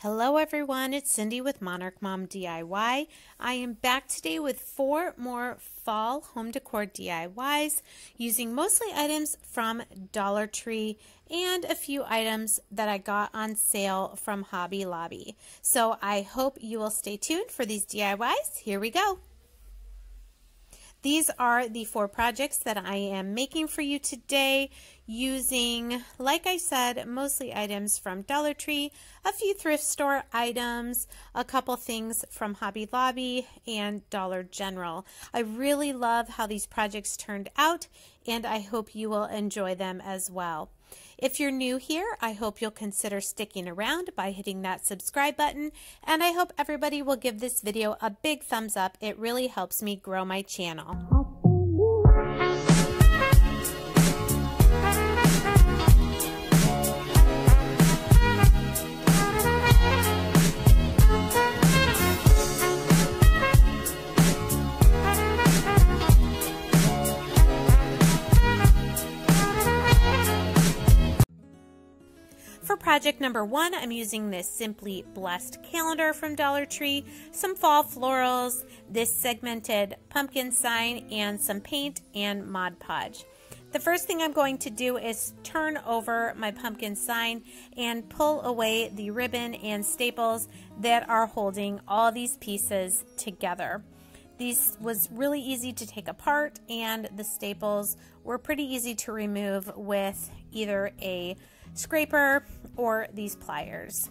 Hello everyone, it's Cindy with Monarch Mom DIY. I am back today with 4 more fall home decor DIYs using mostly items from Dollar Tree and a few items that I got on sale from Hobby Lobby. So I hope you will stay tuned for these DIYs. Here we go. These are the 4 projects that I am making for you today using, like I said, mostly items from Dollar Tree, a few thrift store items, a couple things from Hobby Lobby, and Dollar General. I really love how these projects turned out, and I hope you will enjoy them as well. If you're new here, I hope you'll consider sticking around by hitting that subscribe button, and I hope everybody will give this video a big thumbs up. It really helps me grow my channel. For project number 1, I'm using this Simply Blessed calendar from Dollar Tree, some fall florals, this segmented pumpkin sign, and some paint and Mod Podge. The first thing I'm going to do is turn over my pumpkin sign and pull away the ribbon and staples that are holding all these pieces together. These was really easy to take apart, and the staples were pretty easy to remove with either a scraper or these pliers.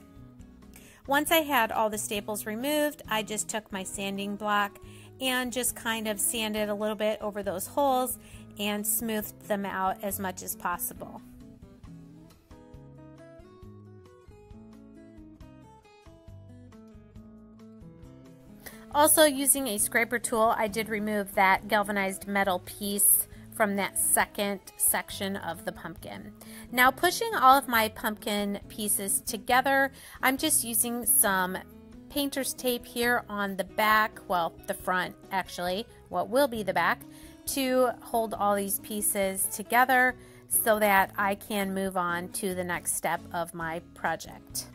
Once I had all the staples removed, I just took my sanding block and just kind of sanded a little bit over those holes and smoothed them out as much as possible. Also, using a scraper tool, I did remove that galvanized metal piece from that second section of the pumpkin. Now, pushing all of my pumpkin pieces together, I'm just using some painter's tape here on the back, well, the front actually, what will be the back, to hold all these pieces together so that I can move on to the next step of my project.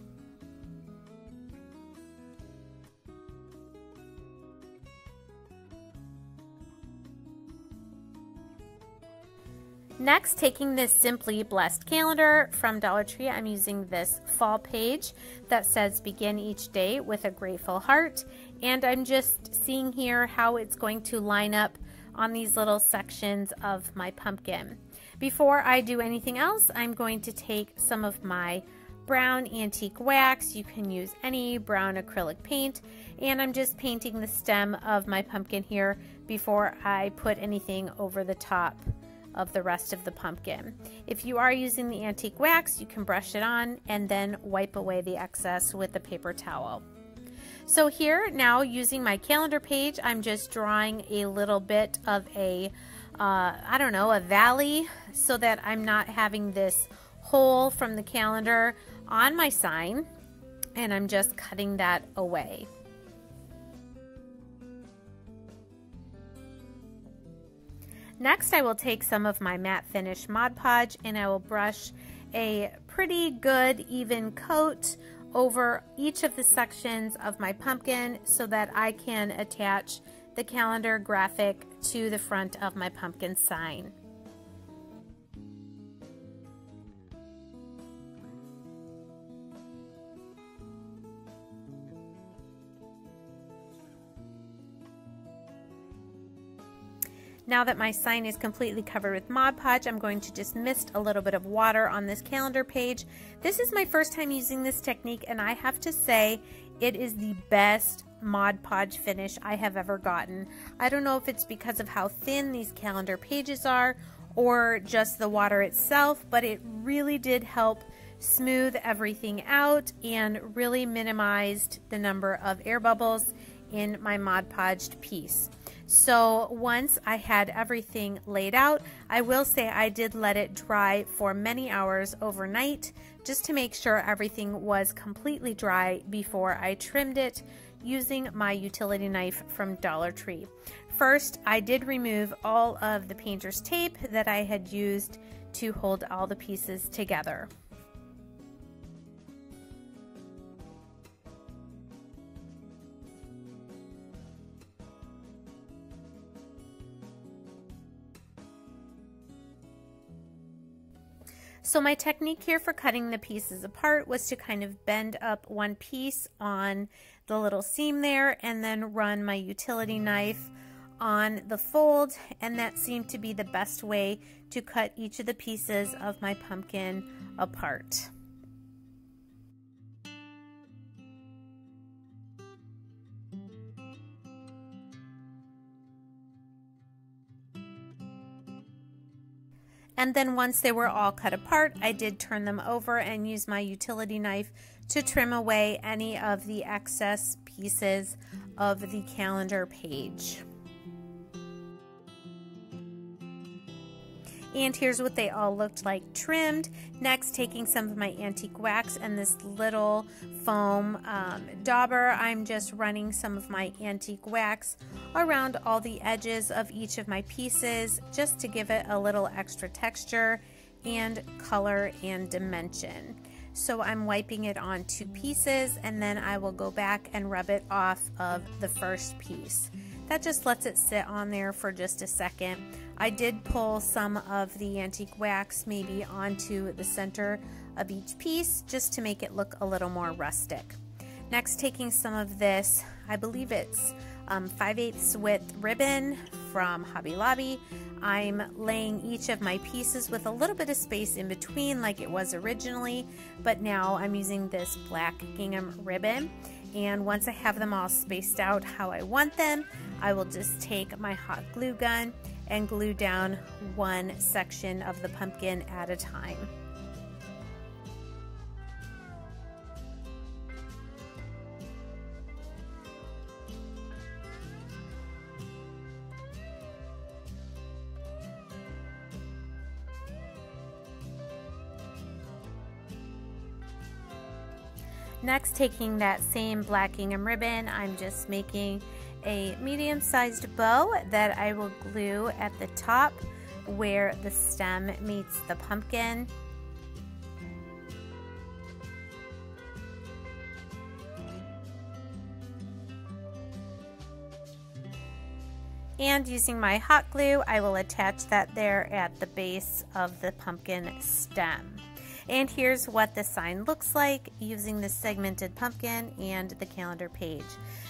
Next, taking this Simply Blessed calendar from Dollar Tree, I'm using this fall page that says begin each day with a grateful heart, and I'm just seeing here how it's going to line up on these little sections of my pumpkin. Before I do anything else, I'm going to take some of my brown antique wax. You can use any brown acrylic paint, and I'm just painting the stem of my pumpkin here before I put anything over the top of the rest of the pumpkin. If you are using the antique wax, you can brush it on and then wipe away the excess with a paper towel. So here now, using my calendar page, I'm just drawing a little bit of a I don't know, a valley, so that I'm not having this hole from the calendar on my sign, and I'm just cutting that away. Next, I will take some of my matte finish Mod Podge and I will brush a pretty good even coat over each of the sections of my pumpkin so that I can attach the calendar graphic to the front of my pumpkin sign. Now that my sign is completely covered with Mod Podge, I'm going to just mist a little bit of water on this calendar page. This is my first time using this technique, and I have to say it is the best Mod Podge finish I have ever gotten. I don't know if it's because of how thin these calendar pages are or just the water itself, but it really did help smooth everything out and really minimized the number of air bubbles in my Mod Podged piece. So once I had everything laid out, I will say I did let it dry for many hours overnight just to make sure everything was completely dry before I trimmed it using my utility knife from Dollar Tree. First, I did remove all of the painter's tape that I had used to hold all the pieces together. So my technique here for cutting the pieces apart was to kind of bend up one piece on the little seam there and then run my utility knife on the fold, and that seemed to be the best way to cut each of the pieces of my pumpkin apart. And then once they were all cut apart, I did turn them over and use my utility knife to trim away any of the excess pieces of the calendar page. And here's what they all looked like trimmed. Next, taking some of my antique wax and this little foam dauber, I'm just running some of my antique wax around all the edges of each of my pieces just to give it a little extra texture and color and dimension. So I'm wiping it on 2 pieces, and then I will go back and rub it off of the first piece. That just lets it sit on there for just a second. I did pull some of the antique wax maybe onto the center of each piece just to make it look a little more rustic. Next, taking some of this, I believe it's 5/8 width ribbon from Hobby Lobby. I'm laying each of my pieces with a little bit of space in between like it was originally, but now I'm using this black gingham ribbon. And once I have them all spaced out how I want them, I will just take my hot glue gun and glue down one section of the pumpkin at a time. Next, taking that same black gingham ribbon, I'm just making a medium-sized bow that I will glue at the top where the stem meets the pumpkin. And using my hot glue, I will attach that there at the base of the pumpkin stem. And here's what the sign looks like using the segmented pumpkin and the calendar page.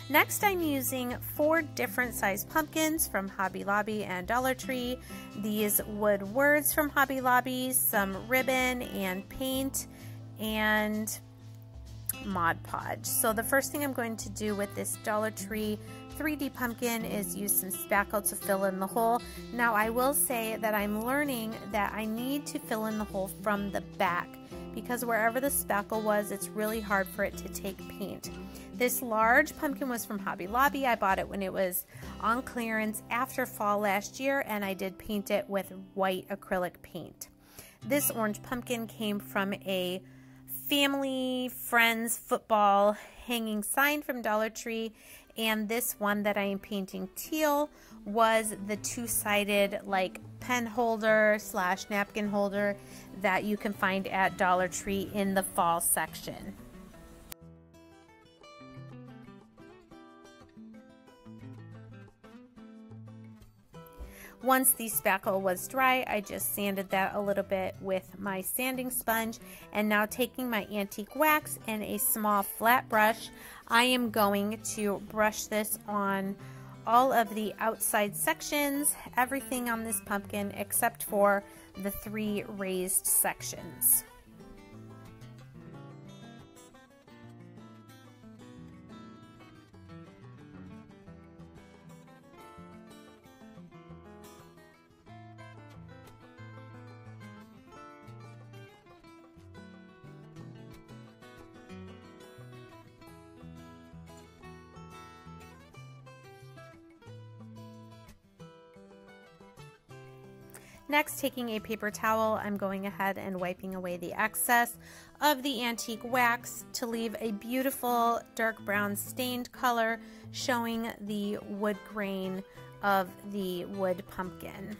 Next, I'm using 4 different size pumpkins from Hobby Lobby and Dollar Tree, these wood words from Hobby Lobby, some ribbon and paint, and Mod Podge. So the first thing I'm going to do with this Dollar Tree 3D pumpkin is use some spackle to fill in the hole. Now I will say that I'm learning that I need to fill in the hole from the back because wherever the spackle was, it's really hard for it to take paint. This large pumpkin was from Hobby Lobby. I bought it when it was on clearance after fall last year, and I did paint it with white acrylic paint. This orange pumpkin came from a family friends football hanging sign from Dollar Tree, and this one that I am painting teal was the 2-sided like pen holder / napkin holder that you can find at Dollar Tree in the fall section. Once the spackle was dry, I just sanded that a little bit with my sanding sponge, and now taking my antique wax and a small flat brush, I am going to brush this on all of the outside sections, everything on this pumpkin except for the 3 raised sections. Next, taking a paper towel, I'm going ahead and wiping away the excess of the antique wax to leave a beautiful dark brown stained color showing the wood grain of the wood pumpkin.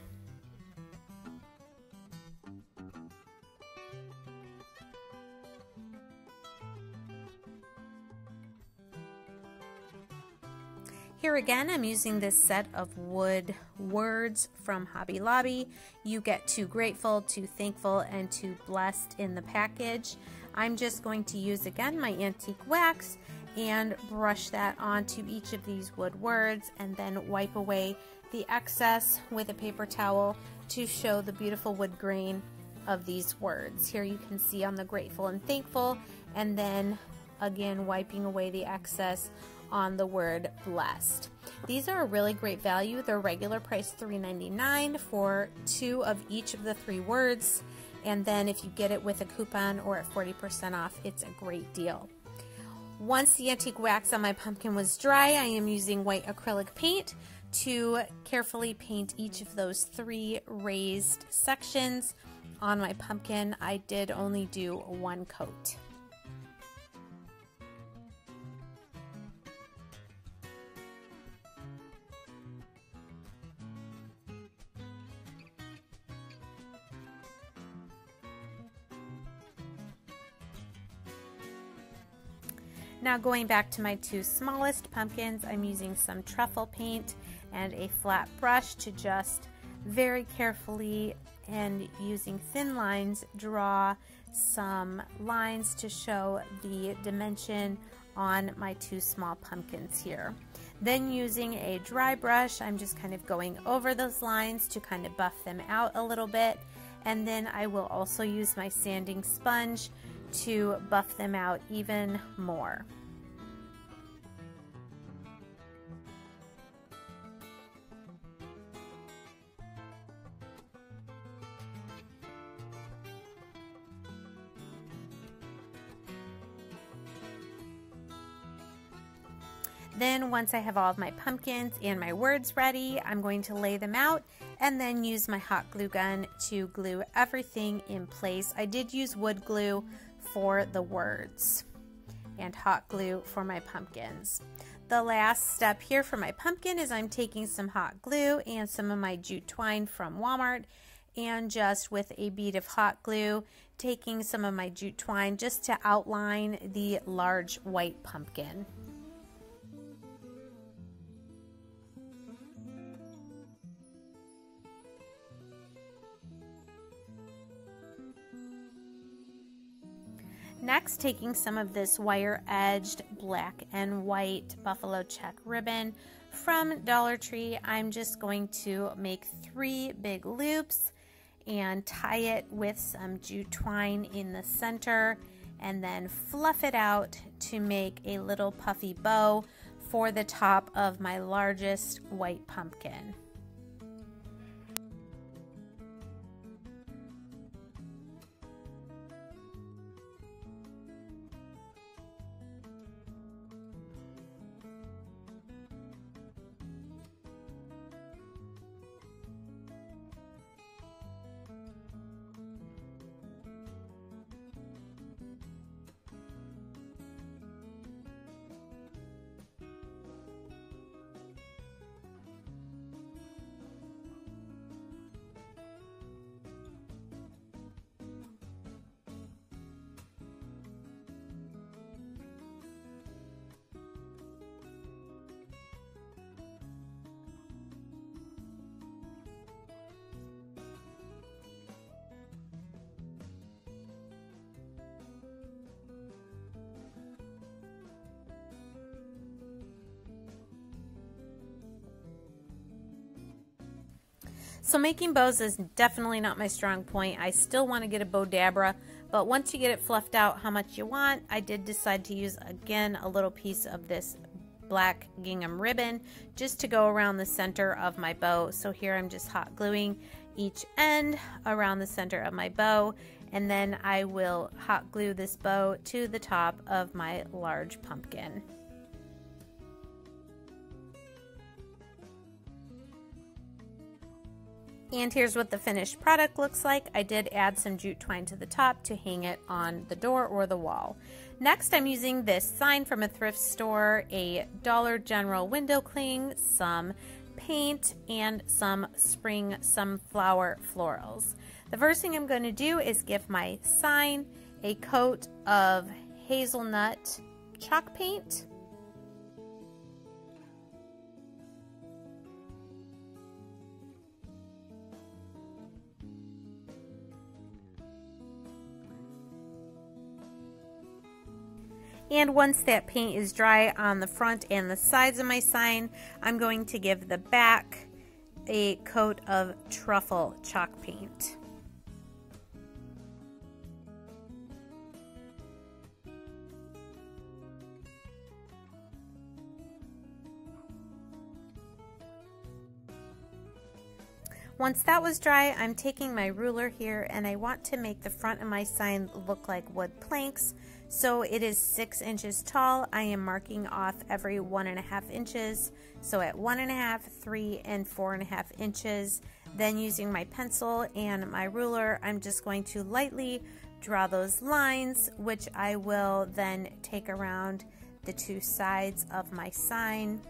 Here again, I'm using this set of wood words from Hobby Lobby. You get to grateful, to thankful, and to blessed in the package. I'm just going to use again my antique wax and brush that onto each of these wood words and then wipe away the excess with a paper towel to show the beautiful wood grain of these words. Here you can see on the grateful and thankful, and then again wiping away the excess on the word blessed. These are a really great value. They're regular price $3.99 for 2 of each of the 3 words, and then if you get it with a coupon or at 40% off, it's a great deal. Once the antique wax on my pumpkin was dry, I am using white acrylic paint to carefully paint each of those 3 raised sections on my pumpkin. I did only do 1 coat. Now going back to my 2 smallest pumpkins, I'm using some truffle paint and a flat brush to just very carefully and using thin lines draw some lines to show the dimension on my 2 small pumpkins here. Then using a dry brush, I'm just kind of going over those lines to kind of buff them out a little bit, and then I will also use my sanding sponge to buff them out even more. Then once I have all of my pumpkins and my words ready, I'm going to lay them out and then use my hot glue gun to glue everything in place. I did use wood glue for the words and hot glue for my pumpkins. The last step here for my pumpkin is I'm taking some hot glue and some of my jute twine from Walmart, and just with a bead of hot glue taking some of my jute twine just to outline the large white pumpkin. Next, taking some of this wire-edged black and white buffalo check ribbon from Dollar Tree, I'm just going to make 3 big loops and tie it with some jute twine in the center, and then fluff it out to make a little puffy bow for the top of my largest white pumpkin. So making bows is definitely not my strong point. I still want to get a bow dabra, but once you get it fluffed out how much you want, I did decide to use again a little piece of this black gingham ribbon just to go around the center of my bow. So here I'm just hot gluing each end around the center of my bow, and then I will hot glue this bow to the top of my large pumpkin. And here's what the finished product looks like. I did add some jute twine to the top to hang it on the door or the wall. Next, I'm using this sign from a thrift store, a Dollar General window cling, some paint, and some spring sunflower florals. The first thing I'm going to do is give my sign a coat of hazelnut chalk paint. And once that paint is dry on the front and the sides of my sign, I'm going to give the back a coat of truffle chalk paint. Once that was dry, I'm taking my ruler here and I want to make the front of my sign look like wood planks. So it is 6 inches tall. I am marking off every 1.5 inches. So at 1.5, 3, and 4.5 inches. Then using my pencil and my ruler, I'm just going to lightly draw those lines, which I will then take around the 2 sides of my sign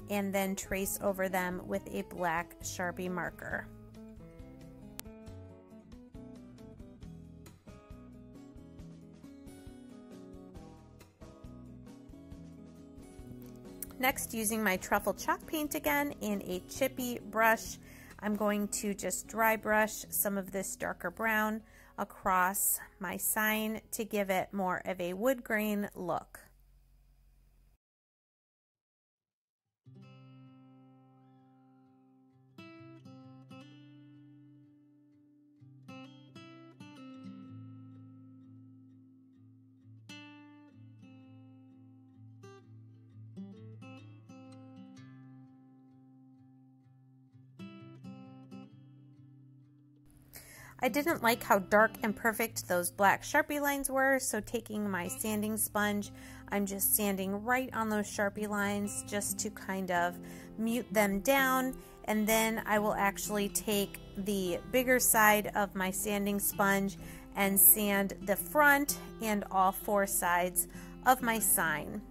and then trace over them with a black Sharpie marker. Next, using my truffle chalk paint again and a chippy brush, I'm going to just dry brush some of this darker brown across my sign to give it more of a wood grain look. I didn't like how dark and perfect those black Sharpie lines were, so taking my sanding sponge, I'm just sanding right on those Sharpie lines just to kind of mute them down, and then I will actually take the bigger side of my sanding sponge and sand the front and all 4 sides of my sign.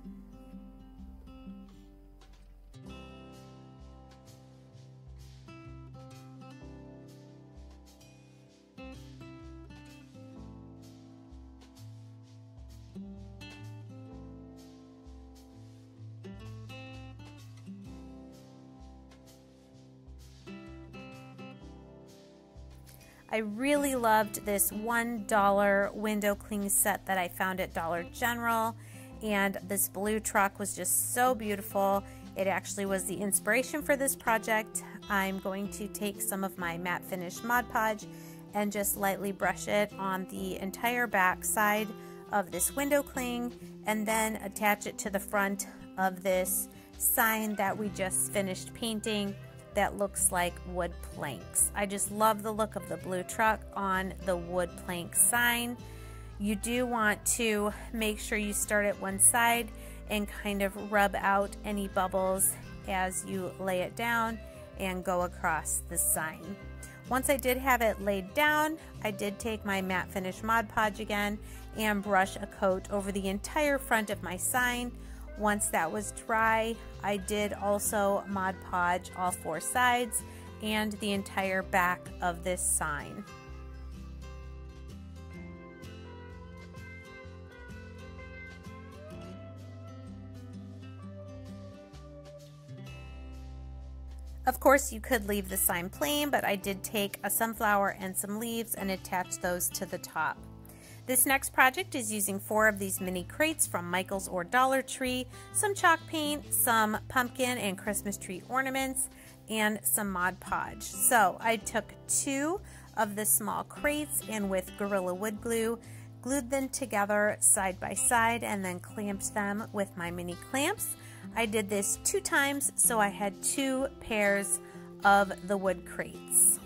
I really loved this $1 window cling set that I found at Dollar General, and this blue truck was just so beautiful. It actually was the inspiration for this project. I'm going to take some of my matte finish Mod Podge and just lightly brush it on the entire back side of this window cling and then attach it to the front of this sign that we just finished painting that looks like wood planks. I just love the look of the blue truck on the wood plank sign. You do want to make sure you start at one side and kind of rub out any bubbles as you lay it down and go across the sign. Once I did have it laid down, I did take my matte finish Mod Podge again and brush a coat over the entire front of my sign. Once that was dry, I did also Mod Podge all 4 sides and the entire back of this sign. Of course, you could leave the sign plain, but I did take a sunflower and some leaves and attach those to the top. This next project is using 4 of these mini crates from Michael's or Dollar Tree, some chalk paint, some pumpkin and Christmas tree ornaments, and some Mod Podge. So I took 2 of the small crates and with Gorilla Wood Glue, glued them together side by side and then clamped them with my mini clamps. I did this 2 times, so I had 2 pairs of the wood crates.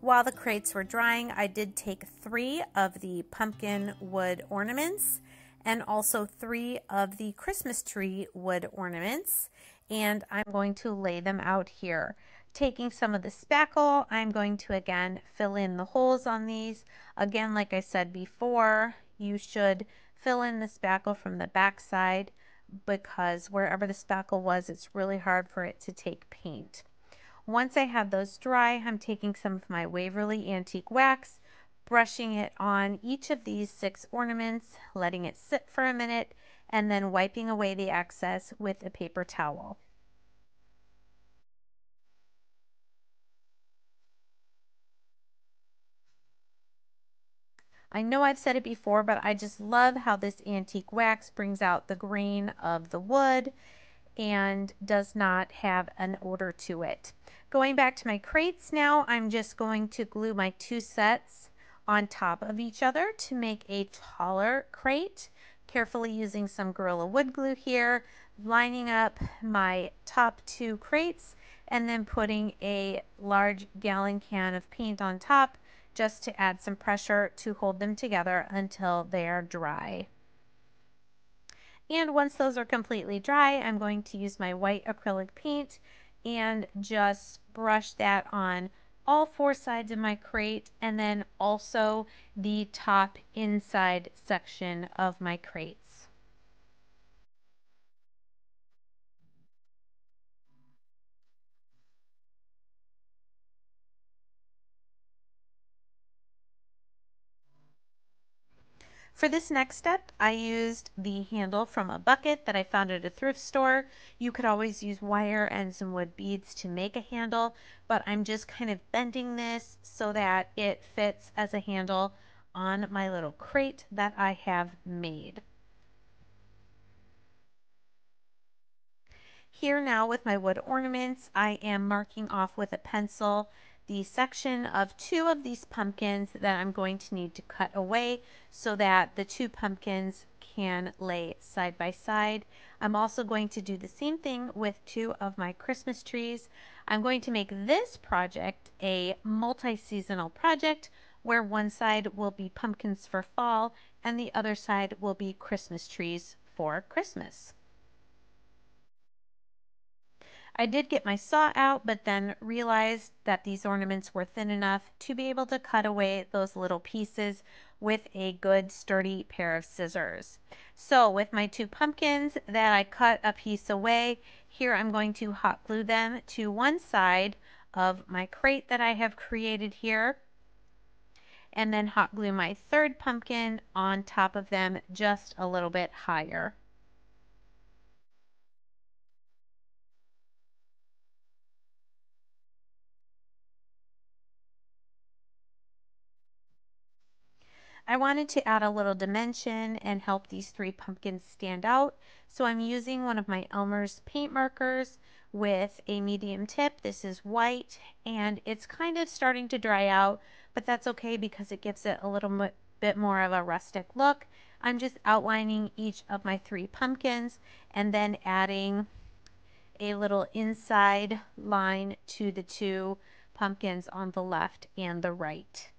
While the crates were drying, I did take 3 of the pumpkin wood ornaments and also 3 of the Christmas tree wood ornaments, and I'm going to lay them out here. Taking some of the spackle, I'm going to again fill in the holes on these. Again, like I said before, you should fill in the spackle from the back side because wherever the spackle was, it's really hard for it to take paint. Once I have those dry, I'm taking some of my Waverly antique wax, brushing it on each of these 6 ornaments, letting it sit for a minute, and then wiping away the excess with a paper towel. I know I've said it before, but I just love how this antique wax brings out the grain of the wood and does not have an odor to it. Going back to my crates now, I'm just going to glue my 2 sets on top of each other to make a taller crate, carefully using some Gorilla Wood glue here, lining up my top 2 crates, and then putting a large gallon can of paint on top just to add some pressure to hold them together until they are dry. And once those are completely dry, I'm going to use my white acrylic paint and just brush that on all 4 sides of my crate, and then also the top inside section of my crates. For this next step, I used the handle from a bucket that I found at a thrift store. You could always use wire and some wood beads to make a handle, but I'm just kind of bending this so that it fits as a handle on my little crate that I have made. Here now with my wood ornaments, I am marking off with a pencil the section of 2 of these pumpkins that I'm going to need to cut away so that the 2 pumpkins can lay side by side. I'm also going to do the same thing with 2 of my Christmas trees. I'm going to make this project a multi-seasonal project where one side will be pumpkins for fall and the other side will be Christmas trees for Christmas. I did get my saw out, but then realized that these ornaments were thin enough to be able to cut away those little pieces with a good sturdy pair of scissors. So with my 2 pumpkins that I cut a piece away, here I'm going to hot glue them to one side of my crate that I have created here, and then hot glue my 3rd pumpkin on top of them just a little bit higher. I wanted to add a little dimension and help these 3 pumpkins stand out, so I'm using one of my Elmer's paint markers with a medium tip. This is white and it's kind of starting to dry out, but that's okay because it gives it a little bit more of a rustic look. I'm just outlining each of my 3 pumpkins and then adding a little inside line to the 2 pumpkins on the left and the right.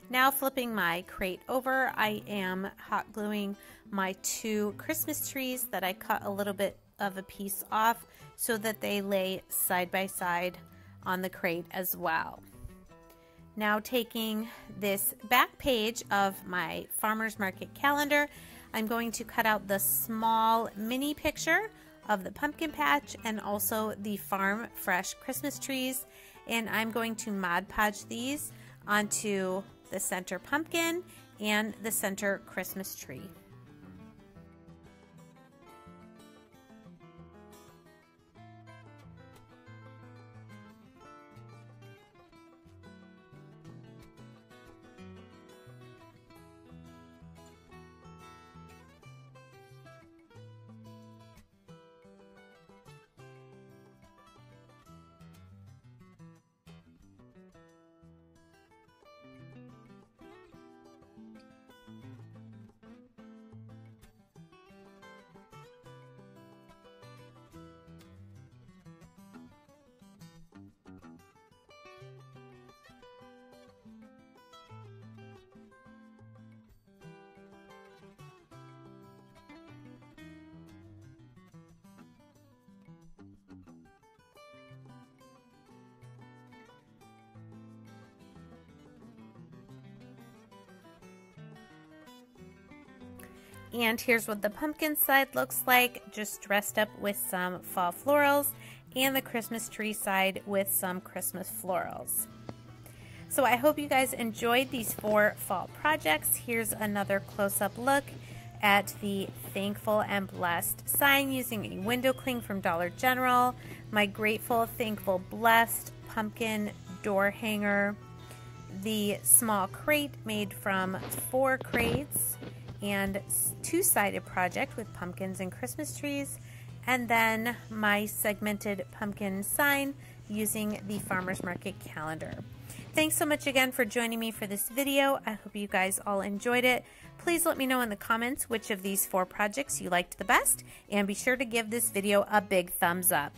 Now flipping my crate over, I am hot gluing my 2 Christmas trees that I cut a little bit of a piece off so that they lay side by side on the crate as well. Now taking this back page of my farmer's market calendar, I'm going to cut out the small mini picture of the pumpkin patch and also the farm fresh Christmas trees, and I'm going to Mod Podge these onto the center pumpkin and the center Christmas tree. And here's what the pumpkin side looks like, just dressed up with some fall florals, and the Christmas tree side with some Christmas florals. So I hope you guys enjoyed these 4 fall projects. Here's another close-up look at the Thankful and Blessed sign using a window cling from Dollar General, my Grateful, Thankful, Blessed pumpkin door hanger, the small crate made from 4 crates, and 2-sided project with pumpkins and Christmas trees, and then my segmented pumpkin sign using the farmer's market calendar. Thanks so much again for joining me for this video. I hope you guys all enjoyed it. Please let me know in the comments which of these 4 projects you liked the best, and be sure to give this video a big thumbs up.